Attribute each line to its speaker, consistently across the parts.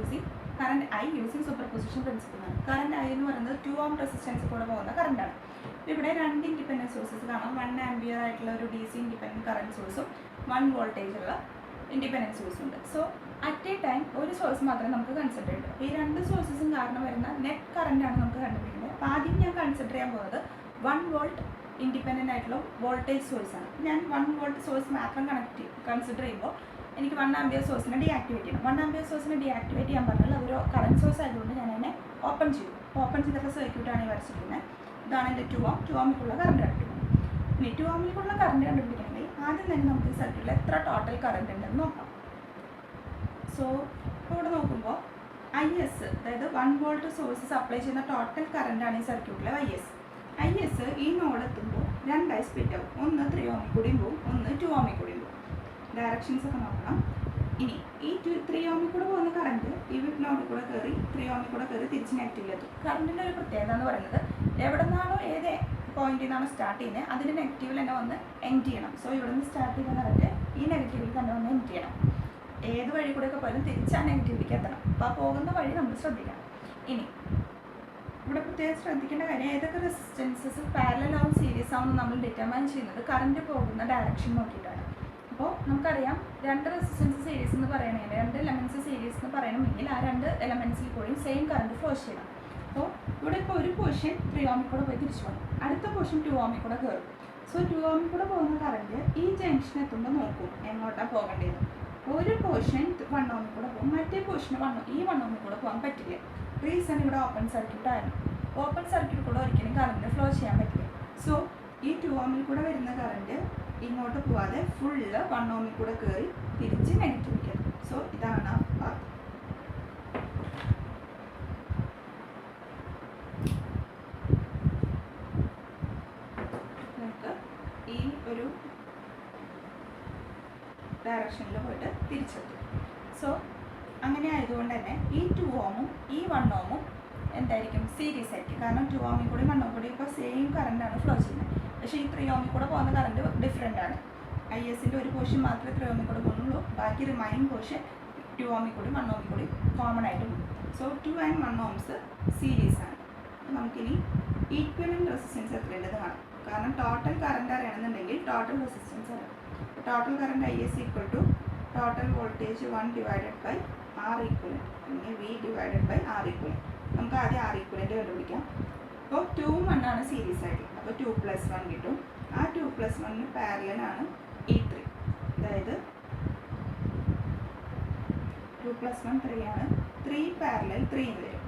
Speaker 1: Using current I using superposition principle ആണ്. Current I എന്ന് പറയുന്നത് 2 ഓം റെസിസ്റ്റൻസ് കൂടെ പോകുന്ന കറണ്ടാണ്. ഇവിടെ 2 ഇൻഡിപെൻഡൻറ്റ് സോഴ്സസ് കാണാം. 1 ആംപിയർ ആയിട്ടുള്ള ഒരു DC ഇൻഡിപെൻഡൻറ്റ് കറണ്ട് സോഴ്സും 1 വോൾട്ടേജ് ഉള്ള ഇൻഡിപെൻഡൻറ്റ് സോഴ്സും ഉണ്ട്. സോ അറ്റ് എ ടൈം ഒരു സോഴ്സ് മാത്രമേ നമുക്ക് കൺസിഡർ ചെയ്യൂ. ഈ 2 സോഴ്സസും കാരണം വരുന്ന നെറ്റ് കറണ്ടാണ് നമുക്ക് കണ്ടുപിടിക്കുന്നത്. അപ്പോൾ ആദ്യം ഞാൻ കൺസിഡർ ചെയ്യാൻ പോകുന്നത് 1 വോൾട്ട് ഇൻഡിപെൻഡൻ്റ് ആയിട്ടുള്ള വോൾട്ടേജ് സോഴ്സാണ്. ഞാൻ 1 വോൾട്ട് സോഴ്സ് മാത്രം കൺസിഡർ ചെയ്യുമ്പോൾ എനിക്ക് 1 ആംപിയർ സോഴ്സിനെ ഡീആക്ടിവേറ്റ് ചെയ്യണം. 1 ആംപിയർ സോഴ്സിനെ ഡീആക്ടിവേറ്റ് ചെയ്യാൻ പറഞ്ഞാൽ അതൊരു കറണ്ട് സോഴ്സ് ആയതുകൊണ്ട് ഞാൻ അതിനെ ഓപ്പൺ ചെയ്യും. ഓപ്പൺ ചെയ്തിട്ടുള്ള സർക്യൂട്ടാണ് ഈ വരച്ചിരിക്കുന്നത്. ഇതാണ് എൻ്റെ 2 ഓം. 2 ഓമിലേക്കുള്ള കറണ്ട് കണ്ടുപിടിക്കണം. ഇനി 2 ഓമിലേക്കുള്ള കറണ്ട് കണ്ടുപിടിക്കണമെങ്കിൽ ആദ്യം തന്നെ നമുക്ക് ഈ സർക്യൂട്ടിൽ എത്ര ടോട്ടൽ കറണ്ട് ഉണ്ടെന്ന് നോക്കാം. സോ ഇപ്പോൾ ഇവിടെ നോക്കുമ്പോൾ IS, അതായത് 1 വോൾട്ട് സോഴ്സ് സപ്ലൈ ചെയ്യുന്ന ടോട്ടൽ കറണ്ടാണ് ഈ സർക്യൂട്ടിലെ IS ഈ നോഡ് എത്തുമ്പോൾ 2ആയി സ്പ്ലിറ്റ് ആവും. ഒന്ന് 3 ഓമിൽ കൂടിയും പോവും, ഒന്ന് 2 ഓമിൽ കൂടിയും പോവും. ഡയറക്ഷൻസ് ഒക്കെ നോക്കണം. ഇനി ഈ 3 ഓമിൽ കൂടെ പോകുന്ന കറണ്ട് ഈ നോഡിൽ കൂടെ കയറി 3 ഓമിൽ കൂടെ കയറി തിരിച്ച് നെഗറ്റീവിലെത്തും. കറണ്ടിൻ്റെ ഒരു പ്രത്യേകത എന്ന് പറയുന്നത് എവിടെ നിന്നാണോ ഏത് പോയിന്റിൽ നിന്നാണോ സ്റ്റാർട്ട് ചെയ്യുന്നത് അതിൻ്റെ നെഗറ്റീവിൽ തന്നെ വന്ന് എൻഡ് ചെയ്യണം. സോ ഇവിടെ നിന്ന് സ്റ്റാർട്ട് ചെയ്യുന്ന കറണ്ട് ഈ നെഗറ്റീവിൽ തന്നെ വന്ന് എൻഡ് ചെയ്യണം. ഏത് വഴി കൂടെയൊക്കെ പോയാലും തിരിച്ച് ആ നെഗറ്റീവിലേക്ക് എത്തണം. അപ്പോൾ ആ പോകുന്ന വഴി നമ്മൾ ശ്രദ്ധിക്കണം. ഇനി ഇവിടെ പ്രത്യേകം ശ്രദ്ധിക്കേണ്ട കാര്യം ഏതൊക്കെ റെസിസ്റ്റൻസസ് പാരലൽ ആവും സീരീസ് ആവും നമ്മൾ ഡിറ്റർമൈൻ ചെയ്യുന്നത് കറണ്ട് പോകുന്ന ഡയറക്ഷൻ നോക്കിയിട്ടാണ്. അപ്പോൾ നമുക്കറിയാം 2 റെസിസ്റ്റൻസ് സീരീസ് എന്ന് പറയണമെങ്കിൽ 2 എലമെൻറ്റ്സ് സീരീസ് എന്ന് പറയണമെങ്കിൽ ആ 2 എലമെൻറ്റ്സിൽ കൂടിയും സെയിം കറണ്ട് ഫ്ലോ ചെയ്യണം. അപ്പോൾ ഇവിടെ ഇപ്പോൾ ഒരു പോർഷൻ 3 ഓമിൽ കൂടെ പോയി തിരിച്ചു പോകും, അടുത്ത പോർഷൻ 2 ഓമിൽ കൂടെ കയറും. സോ 2 ഓമിൽ കൂടെ പോകുന്ന കറണ്ട് ഈ ജംഗ്ഷൻ എത്തുമ്പോൾ നോക്കും എങ്ങോട്ടാണ് പോകേണ്ടത്. ഒരു പോർഷൻ 1 ഓമിൽ കൂടെ പോകും, മറ്റേ പോർഷന് 1 ഓമിൽ കൂടെ പോകാൻ പറ്റില്ല. റീസൺ ഇവിടെ ഓപ്പൺ സർക്യൂട്ട് ആയിരുന്നു. ഓപ്പൺ സർക്യൂട്ട് കൂടെ ഒരിക്കലും കറണ്ട് ഫ്ലോ ചെയ്യാൻ പറ്റില്ല. സോ ഈ 2 ഓമിൽ കൂടെ വരുന്ന കറണ്ട് ഇങ്ങോട്ട് പോവാതെ ഫുള്ള് 1 ഓമിൽ കൂടെ കയറി തിരിച്ച് നെഗറ്റീവിലേക്ക് എത്തും. സോ ഇതാണ് ആ പാത്ത്. നമുക്ക് ഈ ഒരു ഡയറക്ഷനിൽ പോയിട്ട് തിരിച്ചെത്തും. സോ അങ്ങനെ ആയതുകൊണ്ട് തന്നെ ഈ 2 ഓമും ഈ 1 ഓമും എന്തായിരിക്കും സീരീസ് ആയിരിക്കും. കാരണം 2 ഓമിൽ കൂടി 1 ഓമിൽ കൂടി ഇപ്പോൾ സെയിം കറണ്ടാണ് ഫ്ലോ ചെയ്യുന്നത്. പക്ഷേ ഈ 3 ഓമിൽ കൂടെ പോകുന്ന കറണ്ട് ഡിഫറെൻ്റ് ആണ്. ISൻ്റെ ഒരു പോർഷൻ മാത്രമേ 3 ഓമിൽ കൂടെ പോകുന്നുള്ളൂ, ബാക്കി റിമൈനിങ് പോർഷൻ 2 ഓമിൽ കൂടി 1 ഓമിൽ കൂടി കോമൺ ആയിട്ട് പോകും. സോ 2 and 1 ഓംസ് സീരീസ് ആണ്. നമുക്കിനി ഈക്വലൻ്റ് റെസിസ്റ്റൻസ് എത്രയുണ്ടെന്ന് കാണാം. കാരണം ടോട്ടൽ കറണ്ട് അറിയണമെന്നുണ്ടെങ്കിൽ ടോട്ടൽ റെസിസ്റ്റൻസ് അറിയാം. Total current IS equal to total voltage 1 divided by R equivalent അല്ലെങ്കിൽ V divided by R equivalent. നമുക്ക് ആദ്യം R ഈക്വലൻ്റ് കണ്ടുപിടിക്കാം. അപ്പോൾ 2 1 ആണ് സീരീസ് ആയിട്ട്, അപ്പോൾ 2 + 1 കിട്ടും. ആ 2 + 1 പാരലലാണ് ഈ 3, അതായത് 2 + 1 3 ആണ്. 3 പാരലൽ 3 എന്ന് വരും,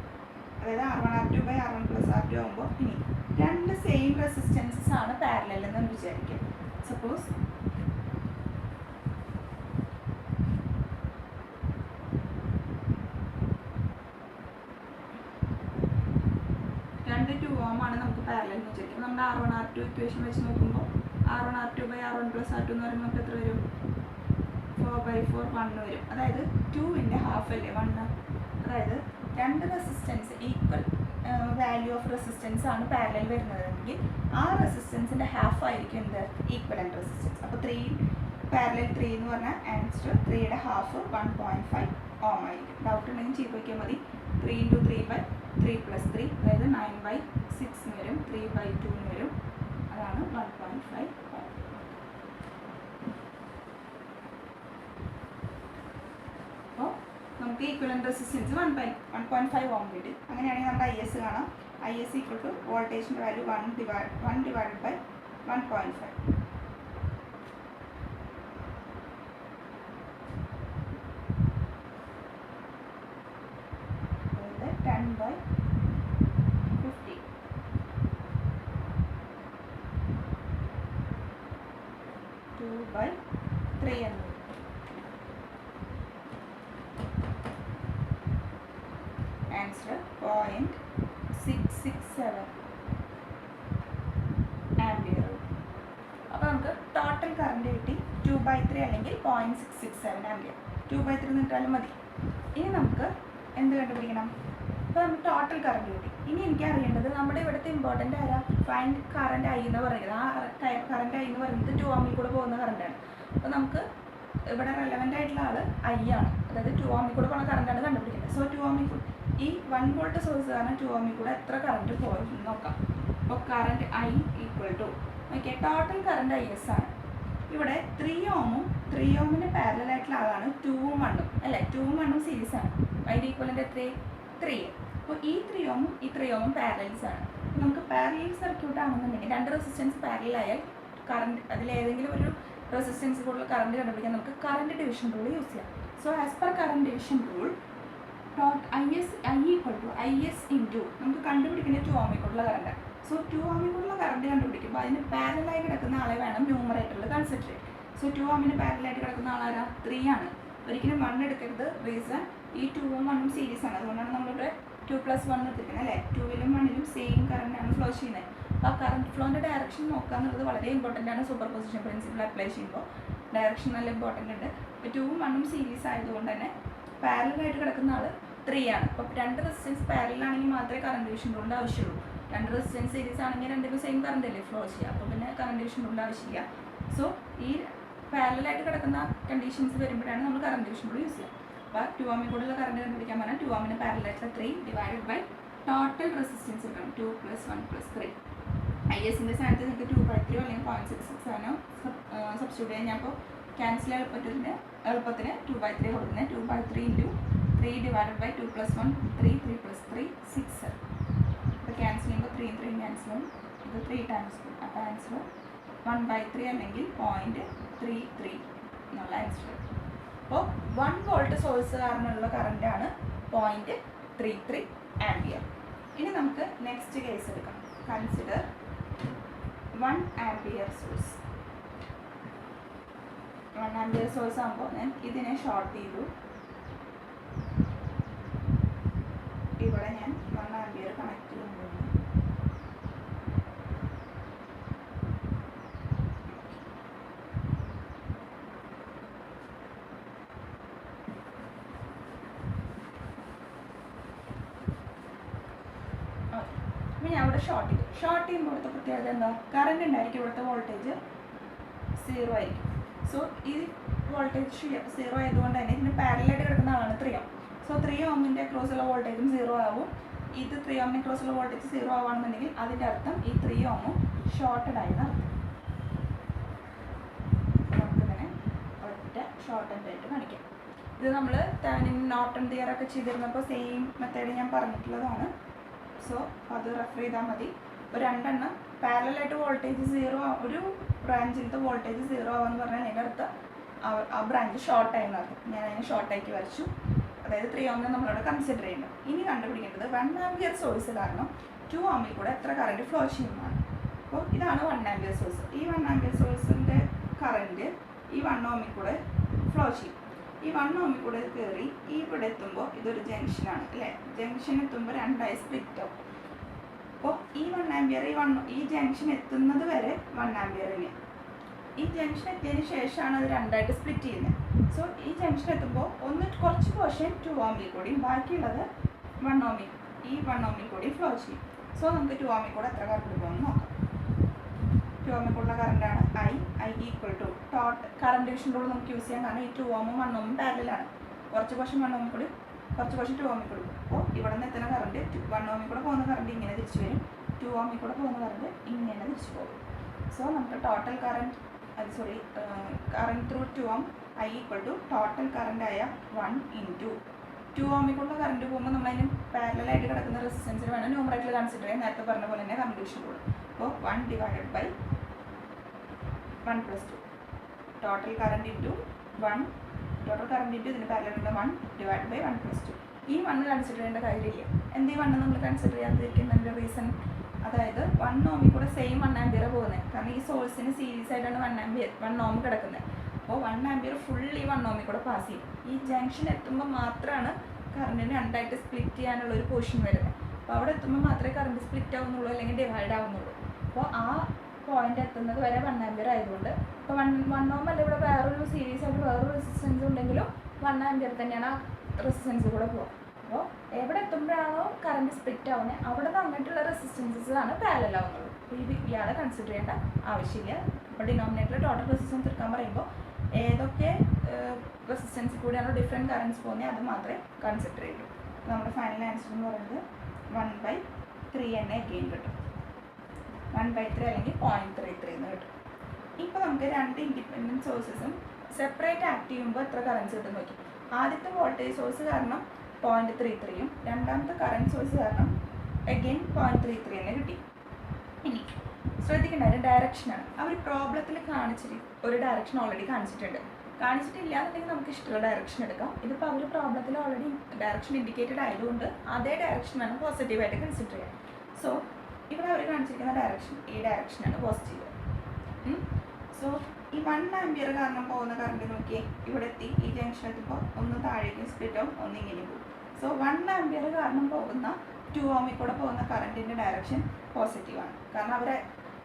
Speaker 1: അതായത് R1 R2 by R1 + R2 ആകുമ്പോൾ ഇനി 2 സെയിം റെസിസ്റ്റൻസസ് ആണ് പാരലൽ എന്ന് വിചാരിക്കും. സപ്പോസ് ആണ് നമുക്ക് പാരലൽ എന്ന് വിചാരിക്കും. നമ്മുടെ R1 R2 ഇക്വേഷൻ വെച്ച് നോക്കുമ്പോൾ R1 R2 by R1 + R2 എന്ന് പറയുമ്പോൾ നമുക്ക് എത്ര വരും? 4/4 1 വരും. അതായത് 2ൻ്റെ ഹാഫ് അല്ലേ 1. അതായത് 2 resistance equal value of resistance ആണ് പാരലൽ വരുന്നതെങ്കിൽ ആ റെസിസ്റ്റൻസിൻ്റെ ഹാഫ് ആയിരിക്കും എന്ത് ഈക്വലൻ്റ് റെസിസ്റ്റൻസ്. അപ്പോൾ 3 പാരലൽ 3 എന്ന് പറഞ്ഞാൽ ആൻസർ 3യുടെ ഹാഫ് 1.5 ഓം ആയിരിക്കും. ഡൗട്ട് ഉണ്ടെങ്കിൽ ചെയ്ത് നോക്കിയാൽ മതി. 3 × 3/3 + 3 അതായത് 9/6 എന്ന് വരും, 3/2 എന്ന് വരും. അതാണ് 1.5 ഓം. അപ്പോൾ നമുക്ക് ഈക്വലൻ്റ് റെസിസ്റ്റൻസ് 1.5 ഓം കിട്ടി. അങ്ങനെയാണെങ്കിൽ നമ്മുടെ IS കാണാം. IS ഈക്വൽ ടു വോൾട്ടേജിൻ്റെ വാല്യൂ 1 ഡിവൈഡഡ് ബൈ 1.5. അതായത് 10/50. 2/3 എന്ന് വരും. Answer 0.667 ampere. അപ്പോൾ നമുക്ക് ടോട്ടൽ കറണ്ട് കിട്ടി 2/3 അല്ലെങ്കിൽ 0.667 ആംപിയർ. 2/3 നിട്ടാലും മതി. ഇനി നമുക്ക് എന്ത് കണ്ടുപിടിക്കണം? അപ്പോൾ നമുക്ക് ടോട്ടൽ കറണ്ട് കിട്ടി. ഇനി എനിക്ക് അറിയേണ്ടത് നമ്മുടെ ഇവിടുത്തെ ഇമ്പോർട്ടൻ്റ് ആയ ഫൈൻഡ് കറണ്ട് I എന്ന് പറയുന്നത്. ആ കറണ്ട് I എന്ന് പറയുന്നത് 2 ഓമിൽ കൂടെ പോകുന്ന കറണ്ടാണ്. അപ്പോൾ നമുക്ക് ഇവിടെ റെലവൻ്റ് ആയിട്ടുള്ള ആൾ ഐ ആണ്, അതായത് 2 ഓമിൽ കൂടെ പോകുന്ന കറണ്ടാണ് കണ്ടുപിടിക്കുന്നത്. സോ 2 ഓമിൽ ഈ 1 വോൾട്ട് സോഴ്സ് കാരണം 2 ഓമിൽ കൂടെ എത്ര കറണ്ട് പോകും നോക്കാം. അപ്പോൾ current I equal to okay, total current I S ആണ്. ഇവിടെ 3 ഓമും 3 ഓമിന് പാരലൽ ആയിട്ടുള്ള ആളാണ് 2ഉം 1ഉം അല്ലേ, 2ഉം 1ഉം സീരീസ് ആണ്. അതിൻ്റെ ഈക്വലൻ്റ് എത്ര 3. അപ്പോൾ ഈ 3 ഓമും ഈ 3 ഓമും പാരലൽസ് ആണ്. നമുക്ക് പാരലൽ സർക്യൂട്ട് ആണെന്നുണ്ടെങ്കിൽ 2 റെസിസ്റ്റൻസ് പാരലൽ ആയാൽ കറണ്ട് അതിലേതെങ്കിലും ഒരു റെസിസ്റ്റൻസ് കൂടുതൽ കറണ്ട് കണ്ടുപിടിക്കാൻ നമുക്ക് കറണ്ട് ഡിവിഷൻ റൂൾ യൂസ് ചെയ്യാം. So as per current division rule I equal to I S into നമുക്ക് കണ്ടുപിടിക്കുന്ന 2 ഓമിൽ കൂടുള്ള കറണ്ട്. സോ 2 ഓമിൽ കൂടുള്ള കറണ്ട് കണ്ടുപിടിക്കുമ്പോൾ അതിന് പാരലായി കിടക്കുന്ന ആളെ വേണം ന്യൂമറേറ്ററിൽ കൺസിഡർ ചെയ്യാൻ. സോ 2 ഓമിന് പാരലായിട്ട് കിടക്കുന്ന ആളാരാ 3 ആണ്. ഒരിക്കലും 1 എടുക്കരുത്, റീസൺ ഈ 2ഉം 1ഉം സീരീസ് ആണ്. അതുകൊണ്ടാണ് നമ്മളിവിടെ 2 + 1 എടുത്തിരിക്കുന്നത് അല്ലേ. 2ലും 1ലും സെയിം കറണ്ടാണ് ഫ്ലോ ചെയ്യുന്നത്. അപ്പോൾ ആ കറണ്ട് ഫ്ലോൻ്റെ ഡയറക്ഷൻ നോക്കുക എന്നുള്ളത് വളരെ ഇമ്പോർട്ടൻ്റ് ആണ്. സൂപ്പർ പൊസിഷൻ പ്രിൻസിപ്പിൾ അപ്ലൈ ചെയ്യുമ്പോൾ ഡയറക്ഷൻ നല്ല ഇമ്പോർട്ടൻ്റ് ഉണ്ട്. ഇപ്പോൾ 2ഉം 1ഉം സീരീസ് ആയതുകൊണ്ട് തന്നെ പാരലായിട്ട് കിടക്കുന്ന ആൾ 3 ആണ്. അപ്പോൾ 2 റെസിസ്റ്റൻസ് പാരലാണെങ്കിൽ മാത്രമേ കറണ്ട് ഡിവിഷൻ റൂളിൻ്റെ ആവശ്യമുള്ളൂ. 2 റെസിസ്റ്റൻസ് സീരീസ് ആണെങ്കിൽ രണ്ടിലും സെയിം കറണ്ട് അല്ലേ ഫ്ലോ ചെയ്യുക, അപ്പോൾ പിന്നെ കറണ്ട് ഡിവിഷൻ റൂളിൻ്റെ ആവശ്യമില്ല. സോ ഈ പാരലായിട്ട് കിടക്കുന്ന കണ്ടീഷൻസ് വരുമ്പോഴാണ് നമ്മൾ കറണ്ട് ഡിവിഷൻ റൂൾ യൂസ് ചെയ്യുക. അപ്പോൾ 2 ഓമിൽ കൂടുതലുള്ള കറണ്ട് കണ്ടുപിടിക്കാൻ പറഞ്ഞാൽ 2 ഓമിന് പാരലായിട്ടുള്ള 3 ഡിവൈഡഡ് ബൈ ടോട്ടൽ റെസിസ്റ്റൻസ് കിട്ടണം 2 + 1 + 3. ഐ എസിൻ്റെ സ്ഥാനത്ത് നിങ്ങൾക്ക് 2/3 അല്ലെങ്കിൽ 0.66 സബ്സ്റ്റിറ്റ്യൂട്ട് ചെയ്യാൻ. ഞാൻ അപ്പോൾ ക്യാൻസൽ എളുപ്പത്തിന് 2/3 കൊടുക്കുന്നത്. 2/3 × 3 ഡിവൈഡഡ് ബൈ 2 + 1 3 3 + 3 6. അപ്പോൾ ക്യാൻസൽ ചെയ്യുമ്പോൾ 3 3 ക്യാൻസൽ ആവും. ഇത് 3 ടൈംസ് പോകും. അപ്പോൾ ആൻസർ 1/3 അല്ലെങ്കിൽ 0.33 എന്നുള്ള ആൻസർ. അപ്പോൾ 1 വോൾട്ട് സോഴ്സ് കാരണമുള്ള കറണ്ടാണ് 0.33 ആംപിയർ. ഇനി നമുക്ക് നെക്സ്റ്റ് കേസ് എടുക്കാം. Consider 1 ampere source. 1 ampere source ആകുമ്പോൾ ഞാൻ ഇതിനെ ഷോർട്ട് ചെയ്തു. ഇവിടെ ഞാൻ 1 ആംപിയർ കണക്ട് ചെയ്യുന്നു. അപ്പോൾ ഞാൻ ഇവിടെ ഷോർട്ട് ചെയ്യുമ്പോൾ ഇവിടുത്തെ പ്രത്യേകത എന്താ, കറണ്ട് ഉണ്ടായിരിക്കും, ഇവിടുത്തെ വോൾട്ടേജ് 0 ആയിരിക്കും. സോ ഈ വോൾട്ടേജ് 0 ആയതുകൊണ്ട് തന്നെ ഇതിന് പാരലായിട്ട് കിടക്കുന്ന ആളാണ് 3 ഓം. സോ 3 ഓമിൻ്റെ അക്രോസുള്ള വോൾട്ടേജും 0 ആവും. ഇത് 3 ഓമിൻ്റെ അക്രോസുള്ള വോൾട്ടേജ് 0 ആവുകയാണെന്നുണ്ടെങ്കിൽ അതിൻ്റെ അർത്ഥം ഈ 3 ഓമും ഷോർട്ടഡ് ആയെന്ന് അർത്ഥം. നമുക്കിതിനെ ഒറ്റ ഷോർട്ടഡ് ആയിട്ട് കാണിക്കാം. ഇത് നമ്മൾ നോർട്ടൺ തിയറി ഒക്കെ ചെയ്തിരുന്നപ്പോൾ സെയിം മെത്തേഡ് ഞാൻ പറഞ്ഞിട്ടുള്ളതാണ്. സോ അത് റെഫർ ചെയ്താൽ മതി. ഇപ്പോൾ 2 എണ്ണം പാരലായിട്ട് വോൾട്ടേജ് 0, ഒരു ബ്രാഞ്ചിലത്തെ വോൾട്ടേജ് 0 ആവാന്ന് പറഞ്ഞാൽ അതിൻ്റെ അടുത്ത് ആ ബ്രാഞ്ച് ഷോർട്ടായെന്ന് അർത്ഥം. ഞാൻ അതിനെ ഷോർട്ടാക്കി വരച്ചു. അതായത് 3 ഓമിനെ നമ്മളവിടെ കൺസിഡർ ചെയ്യുന്നത്. ഇനി കണ്ടുപിടിക്കേണ്ടത് 1 ആംപിയർ സോഴ്സ് കാരണം 2 ഓമിൽ കൂടെ എത്ര കറണ്ട് ഫ്ലോ ചെയ്യുന്നതാണ്. അപ്പോൾ ഇതാണ് 1 ആംപിയർ സോഴ്സ്. ഈ 1 ആംപിയർ സോഴ്സിൻ്റെ കറണ്ട് ഈ 1 ഓമിൽ കൂടെ ഫ്ലോ ചെയ്യും. ഈ 1 ഓമിൽ കൂടെ കയറി ഇവിടെ എത്തുമ്പോൾ ഇതൊരു ജംഗ്ഷനാണ് അല്ലേ. ജംഗ്ഷൻ എത്തുമ്പോൾ 2ആയി സ്പ്ലിറ്റ് ആവും. അപ്പോൾ ഈ 1 ആംപിയർ ഈ ജംഗ്ഷൻ എത്തുന്നത് വരെ 1 ആംപിയറിന്, ഈ ജംഗ്ഷൻ എത്തിയതിന് ശേഷമാണ് അത് 2ആയിട്ട് സ്പ്ലിറ്റ് ചെയ്യുന്നത്. സോ ഈ ജംഗ്ഷൻ എത്തുമ്പോൾ കുറച്ച് പോർഷൻ 2 ഓമിൽ കൂടിയും ബാക്കിയുള്ളത് 1 ഓമിൽ ഈ 1 ഓമിൽ കൂടി ഫ്ലോ ചെയ്യും. സോ നമുക്ക് 2 ഓമിൽ കൂടെ എത്ര കറണ്ട് പോകുമെന്ന് നോക്കാം. 2 ഓമിൽ കൂടുള്ള കറണ്ടാണ് I equal to current division rule നമുക്ക് യൂസ് ചെയ്യാം. കാരണം ഈ 2 ഓമും 1 ഓമും പാരലാണ്. കുറച്ച് പോർഷൻ 1 ഓമിൽ കൂടി, കുറച്ച് പോർഷൻ 2 ഓമിൽ കൂടി. അപ്പോൾ ഇവിടെ നിന്ന് എത്തുന്ന കറണ്ട് 1 ഓമിൽ കൂടെ പോകുന്ന കറണ്ട് ഇങ്ങനെ തിരിച്ചു വരും, 2 ഓമിൽ കൂടെ പോകുന്ന കറണ്ട് ഇങ്ങനെ തിരിച്ചു പോകും. സോ നമുക്ക് total current current through 2 ohm I equal to total current ആയ 1 × 2 ഓമിക്കുള്ള കറണ്ട് പോകുമ്പോൾ നമ്മളതിന് പാരലായിട്ട് കിടക്കുന്ന റെസിസ്റ്റൻസിന് വേണം ന്യൂമറേറ്ററിൽ കൺസിഡർ ചെയ്യാൻ. നേരത്തെ പറഞ്ഞ പോലെ തന്നെ കറണ്ട് ഡിവിഷൻ റൂൾ. അപ്പോൾ 1 divided by 1 + 2 total current into 1, total current into ഇതിന് പാരലായിട്ടുള്ള 1 ഡിവൈഡ് ബൈ 1 + 2. ഈ 1 കൺസിഡർ ചെയ്യേണ്ട കാര്യമില്ല. എന്തീ 1 നമ്മൾ കൺസിഡർ ചെയ്യാതിരിക്കുന്നതിൻ്റെ റീസൺ, അതായത് 1 ഓമിൽ കൂടെ സെയിം 1 ആംപിയർ പോകുന്നത്. കാരണം ഈ സോഴ്സിന് സീരീസ് ആയിട്ടാണ് 1 ഓം കിടക്കുന്നത്. അപ്പോൾ 1 ആംപിയർ ഫുള്ളി 1 ഓമിൽ കൂടെ പാസ് ചെയ്യും. ഈ ജംഗ്ഷൻ എത്തുമ്പോൾ മാത്രമാണ് കറണ്ടിന് 2ആയിട്ട് സ്പ്ലിറ്റ് ചെയ്യാനുള്ള ഒരു പോർഷൻ വരുന്നത്. അപ്പോൾ അവിടെ എത്തുമ്പോൾ മാത്രമേ കറണ്ട് സ്പ്ലിറ്റ് ആവുന്നുള്ളൂ, അല്ലെങ്കിൽ ഡിവൈഡ് ആവുന്നുള്ളൂ. അപ്പോൾ ആ പോയിന്റ് എത്തുന്നത് വരെ 1 ആംപിയർ ആയതുകൊണ്ട് ഇപ്പോൾ 1 ഓം അല്ല, ഇവിടെ വേറൊരു സീരീസ് ആയിട്ട് വേറൊരു റെസിസ്റ്റൻസ് ഉണ്ടെങ്കിലും 1 ആംപിയർ തന്നെയാണ് ആ റെസിസ്റ്റൻസ് കൂടെ പോകുക. അപ്പോൾ എവിടെ എത്തുമ്പോഴാണോ കറണ്ട് സ്പ്ലിറ്റ് ആവുന്നത് അവിടെ തന്നിട്ടുള്ള റെസിസ്റ്റൻസസാണ് പാരലൽ ആവുന്നുള്ളൂ. അപ്പോൾ ഇയാളെ കൺസിഡർ ചെയ്യേണ്ട ആവശ്യമില്ല. ഇപ്പോൾ ഡിനോമിനേറ്ററിൽ ടോട്ടൽ റെസിസ്റ്റൻസ് എടുക്കാൻ പറയുമ്പോൾ ഏതൊക്കെ റെസിസ്റ്റൻസിൽ കൂടിയാണോ ഡിഫറെൻറ്റ് കറൻസ് പോകുന്നത് അത് മാത്രമേ കൺസിഡർ ചെയ്യൂ. നമ്മുടെ ഫൈനൽ ആൻസർ എന്ന് പറയുന്നത് 1/3 തന്നെ അഗെയിൻ കിട്ടും. 1/3 അല്ലെങ്കിൽ 0.33 എന്ന് കിട്ടും. ഇപ്പോൾ നമുക്ക് രണ്ട് ഇൻഡിപെൻഡൻറ്റ് സോഴ്സസും സെപ്പറേറ്റ് ആക്ട് ചെയ്യുമ്പോൾ എത്ര കറൻസ് കിട്ടും നോക്കി. ആദ്യത്തെ വോൾട്ടേജ് സോഴ്സ് കാരണം 0.33യും രണ്ടാമത്തെ കറണ്ട് സോഴ്സ് കാരണം അഗെയിൻ 0.33 തന്നെ കിട്ടി. ഇനി ശ്രദ്ധിക്കേണ്ട ഒരു ഡയറക്ഷനാണ്. അവർ പ്രോബ്ലത്തിൽ കാണിച്ചിട്ട് ഒരു ഡയറക്ഷൻ ഓൾറെഡി കാണിച്ചിട്ടില്ല എന്നുണ്ടെങ്കിൽ നമുക്ക് ഇഷ്ടമുള്ള ഡയറക്ഷൻ എടുക്കാം. ഇതിപ്പോൾ അവർ പ്രോബ്ലത്തിൽ ഓൾറെഡി ഡയറക്ഷൻ ഇൻഡിക്കേറ്റഡ് ആയതുകൊണ്ട് അതേ ഡയറക്ഷനാണ് പോസിറ്റീവായിട്ട് കൺസിഡർ ചെയ്യുക. സോ ഇവിടെ അവർ കാണിച്ചിരിക്കുന്ന ഡയറക്ഷൻ ഈ ഡയറക്ഷനാണ് പോസിറ്റീവ്. സോ ഈ 1 ആംപിയർ കാരണം പോകുന്ന കറണ്ട് നോക്കിയേ, ഇവിടെ എത്തി ഈ ജംഗ്ഷൻ എത്തുമ്പോൾ ഒന്ന് താഴേക്കും സ്പ്ലിറ്റ് ആവും, ഒന്ന് ഇങ്ങനെ പോകും. സോ 1 ആംപിയർ കാരണം പോകുന്ന 2 ഓമിൽ കൂടെ പോകുന്ന കറണ്ടിൻ്റെ ഡയറക്ഷൻ പോസിറ്റീവാണ്. കാരണം അവരെ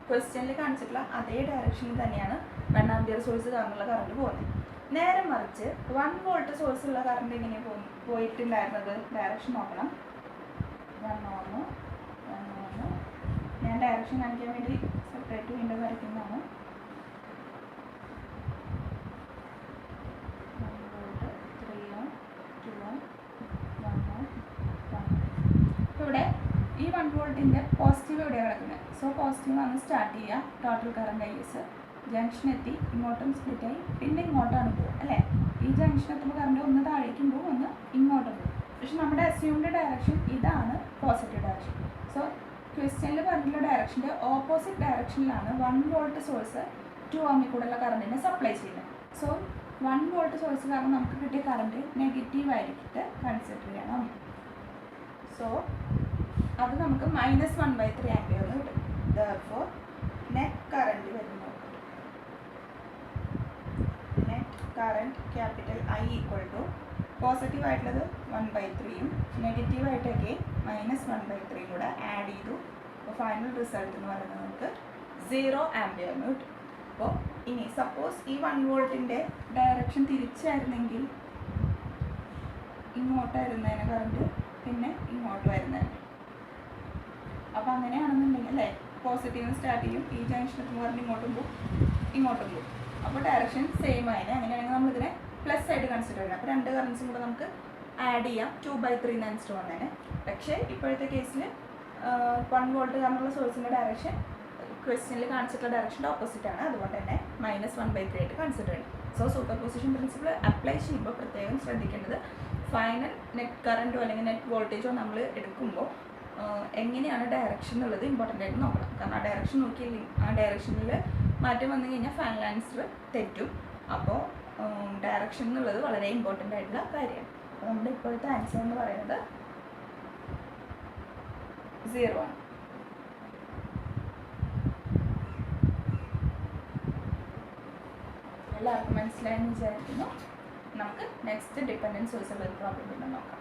Speaker 1: ക്വസ്റ്റ്യനിൽ കാണിച്ചിട്ടുള്ള അതേ ഡയറക്ഷനിൽ തന്നെയാണ് 1 ആംപിയർ സോഴ്സ് കാരണമുള്ള കറണ്ട് പോകുന്നത്. നേരെ മറിച്ച് 1 വോൾട്ട് സോഴ്സുള്ള കറണ്ട് ഇങ്ങനെ പോയിട്ടുണ്ടായിരുന്നത് ഡയറക്ഷൻ നോക്കണം. 1 ഓം ഞാൻ ഡയറക്ഷൻ കാണിക്കാൻ വേണ്ടി സെപ്പറേറ്റ് വീണ്ടും വരയ്ക്കുന്നതാണ്. 1 വോൾട്ട്, 3 ഓം, 2 ഓം, 1 ഓം, 1. ഇവിടെ ഈ 1 വോൾട്ടിൻ്റെ പോസിറ്റീവ് എവിടെയാണ് കിടക്കുന്നത്? സോ പോസിറ്റീവ് ആണ് സ്റ്റാർട്ട് ചെയ്യുക. ടോട്ടൽ കറണ്ട് ഐസ് ജംഗ്ഷൻ എത്തി, ഇങ്ങോട്ടും സ്പ്ലിറ്റായി, പിന്നെ ഇങ്ങോട്ടാണ് പോകുക അല്ലേ. ഈ ജംഗ്ഷൻ എത്തുമ്പോൾ കറണ്ട് ഒന്ന് താഴേക്കും പോകും, ഒന്ന് ഇങ്ങോട്ടും പോകും. പക്ഷെ നമ്മുടെ അസ്യൂംഡ് ഡയറക്ഷൻ ഇതാണ് പോസിറ്റീവ് ഡയറക്ഷൻ. സോ ക്വസ്റ്റ്യനിൽ പറഞ്ഞിട്ടുള്ള ഡയറക്ഷൻ്റെ ഓപ്പോസിറ്റ് ഡയറക്ഷനിലാണ് 1 വോൾട്ട് സോഴ്സ് 2 ഓമിൽ കൂടെയുള്ള കറണ്ടിനെ സപ്ലൈ ചെയ്യുന്നത്. സോ 1 വോൾട്ട് സോഴ്സ് കാരണം നമുക്ക് കിട്ടിയ കറണ്ട് നെഗറ്റീവായിട്ട് കൺസിഡർ ചെയ്യണം. സോ അത് നമുക്ക് -1/3 ആംപിയർ എന്ന് കിട്ടും. Therefore നെറ്റ് കറണ്ട് വരുമ്പോൾ net current capital I equal to positive ആയിട്ടുള്ളത് 1/3യും നെഗറ്റീവായിട്ടൊക്കെ -1/3 കൂടെ ആഡ് ചെയ്തു. അപ്പോൾ ഫൈനൽ റിസൾട്ട് എന്ന് പറയുന്നത് നമുക്ക് 0 ആംപിയർ എന്ന് കിട്ടും. അപ്പോൾ ഇനി സപ്പോസ് ഈ 1 വോൾട്ടിൻ്റെ ഡയറക്ഷൻ തിരിച്ചായിരുന്നെങ്കിൽ ഇങ്ങോട്ടായിരുന്നതിന് കറണ്ട്, പിന്നെ ഇങ്ങോട്ട് വരുന്നതിന്. അപ്പോൾ അങ്ങനെയാണെന്നുണ്ടെങ്കിൽ അല്ലേ, പോസിറ്റീവ് സ്റ്റാർട്ട് ചെയ്യും, ഈ ജംഗ്ഷനത്തിൽ പറഞ്ഞ് ഇങ്ങോട്ടും പോകും, ഇങ്ങോട്ടും പോകും. അപ്പോൾ ഡയറക്ഷൻ സെയിം ആയതിനെ. അങ്ങനെയാണെങ്കിൽ നമ്മളിതിനെ പ്ലസ് ആയിട്ട് കൺസിഡർ ചെയ്യണം. അപ്പോൾ രണ്ട് കറൻസും കൂടെ നമുക്ക് ആഡ് ചെയ്യാം 2/3 ആൻസർ വന്നതിന്. പക്ഷേ ഇപ്പോഴത്തെ കേസിൽ 1 വോൾട്ട് കാരണമുള്ള സോഴ്സിൻ്റെ ഡയറക്ഷൻ ക്വസ്റ്റ്യനിൽ കാണിച്ചിട്ടുള്ള ഡയറക്ഷൻ്റെ ഓപ്പോസിറ്റ് ആണ്. അതുകൊണ്ട് തന്നെ -1/3 ആയിട്ട് കൺസിഡർ ചെയ്യണം. So super position principle apply ചെയ്യുമ്പോൾ പ്രത്യേകം ശ്രദ്ധിക്കേണ്ടത് ഫൈനൽ നെറ്റ് കറൻറ്റോ അല്ലെങ്കിൽ നെറ്റ് വോൾട്ടേജോ നമ്മൾ എടുക്കുമ്പോൾ എങ്ങനെയാണ് ഡയറക്ഷൻ എന്നുള്ളത് ഇമ്പോർട്ടൻ്റ് ആയിട്ട് നോക്കണം. കാരണം ആ ഡയറക്ഷൻ നോക്കിയില്ലെങ്കിൽ ആ ഡയറക്ഷനിൽ മാറ്റം വന്നു കഴിഞ്ഞാൽ ഫൈനൽ ആൻസർ തെറ്റും. അപ്പോൾ ഡയറക്ഷൻ എന്നുള്ളത് വളരെ ഇമ്പോർട്ടൻ്റ് ആയിട്ടുള്ള കാര്യമാണ്. അപ്പോൾ നമ്മുടെ ഇപ്പോഴത്തെ ആൻസർ എന്ന് പറയുന്നത് 0 ആണ്. എല്ലാവർക്കും മനസ്സിലായെന്ന് വിചാരിക്കുന്നു. നമുക്ക് നെക്സ്റ്റ് ഡിപ്പെൻഡൻസ് സോഴ്സ് ഉള്ള ഒരു പ്രോബ്ലം നോക്കാം.